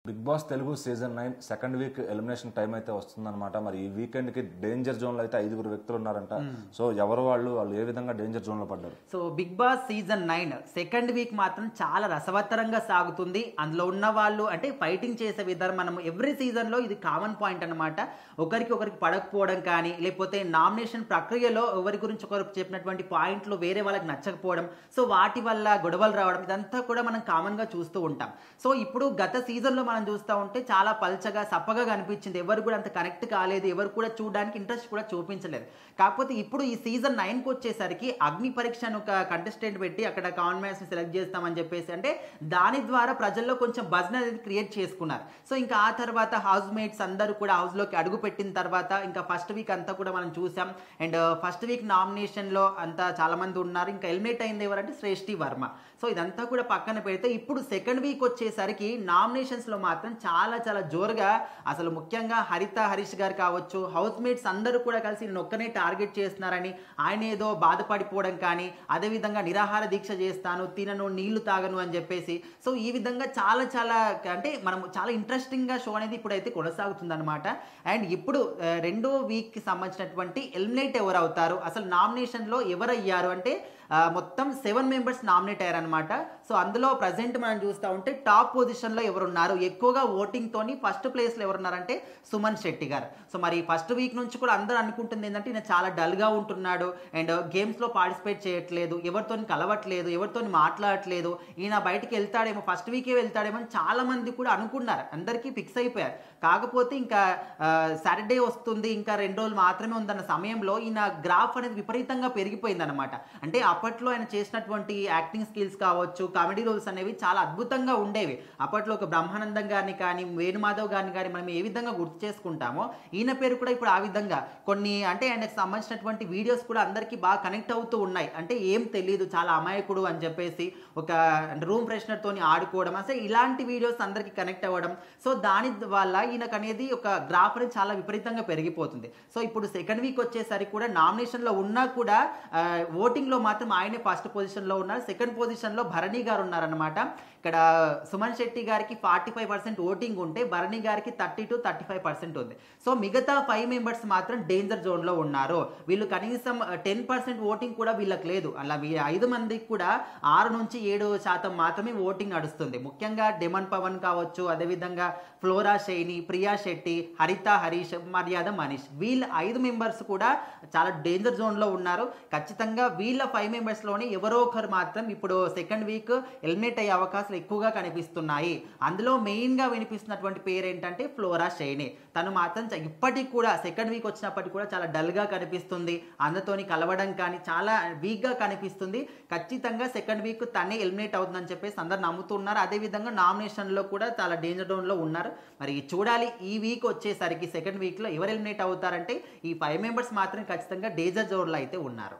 Big Boss Telugu season 9 second week elimination time అయితే వస్తుందన్నమాట. మరి ఈ వీకెండ్ కి డేంజర్ జోన్ లో అయితే 5 వ్యక్తులు ఉన్నారంట. సో ఎవరు వాళ్ళు ఏ విధంగా డేంజర్ జోన్ లో పడ్డారు? So Bigg Boss season 9 second week మాత్రం చాలా రసవత్తరంగా సాగుతుంది. అందులో ఉన్న వాళ్ళు అంటే ఫైటింగ్ చేసే విధానం మనం ఎవ్రీ సీజన్ లో ఇది కామన్ పాయింట్ అనమాట. ఒకరికి పడకపోవడం కానీ, లేకపోతే నామినేషన్ ప్రక్రియలో ఎవరి గురించి ఒకరు చెప్పినటువంటి పాయింట్లు వేరే వాళ్ళకి నచ్చకపోవడం, సో వాటి వల్ల గొడవలు రావడం, ఇదంతా కూడా మనం కామన్ గా చూస్తూ ఉంటాం. సో ఇప్పుడు గత సీజన్ లో మనం చూస్తూ ఉంటే చాలా పల్చగా సప్పగా కనిపించింది. ఎవరు కూడా అంత కనెక్ట్ కాలేదు, ఎవరు కూడా చూడడానికి ఇంట్రెస్ట్ కూడా చూపించలేదు. కాకపోతే ఇప్పుడు ఈ సీజన్ 9కి వచ్చేసరికి అగ్ని పరీక్ష అని ఒక కంటెస్టెంట్ పెట్టి అక్కడ కాన్వెన్స్ ని సెలెక్ట్ చేస్తామని చెప్పేసి, అంటే దాని ద్వారా ప్రజల్లో కొంచెం బజ్ అనేది క్రియేట్ చేసుకున్నారు. సో ఇంకా ఆ తర్వాత హౌస్ మేట్స్ అందరూ కూడా హౌస్ లోకి అడుగు పెట్టిన తర్వాత ఇంకా ఫస్ట్ వీక్ అంతా కూడా మనం చూసాం. అండ్ ఫస్ట్ వీక్ నామినేషన్ లో అంతా చాలా మంది ఉన్నారు. ఇంకా ఎలిమినేట్ అయింది ఎవరంటే శ్రేష్ఠి వర్మ. సో ఇదంతా కూడా పక్కన పెడితే ఇప్పుడు సెకండ్ వీక్ వచ్చేసరికి నామినేషన్స్ లో మాత్రం చాలా చాలా జోరుగా, అసలు ముఖ్యంగా హరీష్ గారు కావచ్చు, హౌస్ మేట్స్ అందరూ కూడా కలిసి నేను ఒక్కనే టార్గెట్ చేస్తున్నారని ఆయన ఏదో బాధపడిపోవడం కానీ, అదేవిధంగా నిరాహార దీక్ష చేస్తాను, తినను, నీళ్లు తాగను అని చెప్పేసి, సో ఈ విధంగా చాలా చాలా అంటే మనం చాలా ఇంట్రెస్టింగ్ గా షో అనేది ఇప్పుడైతే కొనసాగుతుంది అనమాట. అండ్ ఇప్పుడు రెండో వీక్ కి సంబంధించినటువంటి ఎలిమినేట్ ఎవరు అవుతారు, అసలు నామినేషన్ లో ఎవరయ్యారు అంటే మొత్తం 7 మెంబర్స్ నామినేట్ అయ్యారనమాట. సో అందులో ప్రజెంట్ మనం చూస్తూ ఉంటే టాప్ పొజిషన్లో ఎవరున్నారు, ఎక్కువగా ఓటింగ్ తోని ఫస్ట్ ప్లేస్లో ఎవరున్నారంటే సుమన్ శెట్టి గారు. సో మరి ఫస్ట్ వీక్ నుంచి కూడా అందరూ అనుకుంటుంది ఏంటంటే ఈయన చాలా డల్గా ఉంటున్నాడు అండ్ గేమ్స్లో పార్టిసిపేట్ చేయట్లేదు, ఎవరితో కలవట్లేదు, ఎవరితో మాట్లాడట్లేదు, ఈయన బయటికి వెళ్తాడేమో, ఫస్ట్ వీకే వెళ్తాడేమో అని చాలా మంది కూడా అనుకున్నారు, అందరికీ ఫిక్స్ అయిపోయారు. కాకపోతే ఇంకా సాటర్డే వస్తుంది, ఇంకా 2 రోజులు మాత్రమే ఉందన్న సమయంలో ఈయన గ్రాఫ్ అనేది విపరీతంగా పెరిగిపోయింది అనమాట. అంటే అప్పట్లో ఆయన చేసినటువంటి యాక్టింగ్ స్కిల్స్ కావచ్చు, కామెడీ రోల్స్ అనేవి చాలా అద్భుతంగా ఉండేవి. అప్పట్లో ఒక బ్రహ్మానందం గారిని కానీ, వేణుమాధవ్ గారిని కానీ మనం ఏ విధంగా గుర్తు చేసుకుంటామో ఈయన పేరు కూడా ఇప్పుడు ఆ విధంగా కొన్ని అంటే ఆయనకు సంబంధించినటువంటి వీడియోస్ కూడా అందరికీ బాగా కనెక్ట్ అవుతూ ఉన్నాయి. అంటే ఏం తెలియదు, చాలా అమాయకుడు అని చెప్పేసి ఒక రూమ్ ఫ్రెషనర్ తోని ఆడుకోవడం, అసలు ఇలాంటి వీడియోస్ అందరికీ కనెక్ట్ అవ్వడం, సో దాని వల్ల ఈయనకు అనేది ఒక గ్రాఫ్ అనేది చాలా విపరీతంగా పెరిగిపోతుంది. సో ఇప్పుడు సెకండ్ వీక్ వచ్చేసరికి కూడా నామినేషన్లో ఉన్నా కూడా ఓటింగ్లో మాత్రం ఆయనే ఫస్ట్ పొజిషన్లో ఉన్నారు. సెకండ్ పొజిషన్లో భరణి గారు ఉన్నారనమాట. ఇక్కడ సుమన్ శెట్టి గారికి 45% ఓటింగ్ ఉంటే భరణి గారికి 30-35% ఉంది. సో మిగతా 5 మెంబర్స్ మాత్రం డేంజర్ జోన్లో ఉన్నారు. వీళ్ళు కనీసం 10% ఓటింగ్ కూడా వీళ్ళకి లేదు. అలా 5 మందికి కూడా 6-7% మాత్రమే ఓటింగ్ నడుస్తుంది. ముఖ్యంగా డెమన్ పవన్ కావచ్చు, అదేవిధంగా ఫ్లోరా షైని, ప్రియా శెట్టి, హరీష్, మర్యాద మనీష్, వీళ్ళ 5 మెంబర్స్ కూడా చాలా డేంజర్ జోన్లో ఉన్నారు. ఖచ్చితంగా వీళ్ళ 5 మెంబర్స్లోనే ఎవరో ఒకరు మాత్రం ఇప్పుడు సెకండ్ వీక్ ఎలిమినేట్ అయ్యే అవకాశాలు ఎక్కువగా కనిపిస్తున్నాయి. అందులో మెయిన్గా వినిపిస్తున్నటువంటి పేరు ఏంటంటే ఫ్లోరా షైని. తను మాత్రం ఇప్పటికి కూడా సెకండ్ వీక్ వచ్చినప్పటికీ కూడా చాలా డల్గా కనిపిస్తుంది, అందరితోని కలవడం కానీ చాలా వీక్గా కనిపిస్తుంది. ఖచ్చితంగా సెకండ్ వీక్ తనే ఎలిమినేట్ అవుతుందని చెప్పేసి అందరు నమ్ముతున్నారు. అదేవిధంగా నామినేషన్లో కూడా చాలా డేంజర్ జోన్లో ఉన్నారు. మరి చూడాలి ఈ వీక్ వచ్చేసరికి సెకండ్ వీక్లో ఎవరు ఎలిమినేట్ అవుతారంటే ఈ 5 మెంబర్స్ మాత్రం ఖచ్చితంగా డేంజర్ జోన్లో అయితే ఉన్నారు.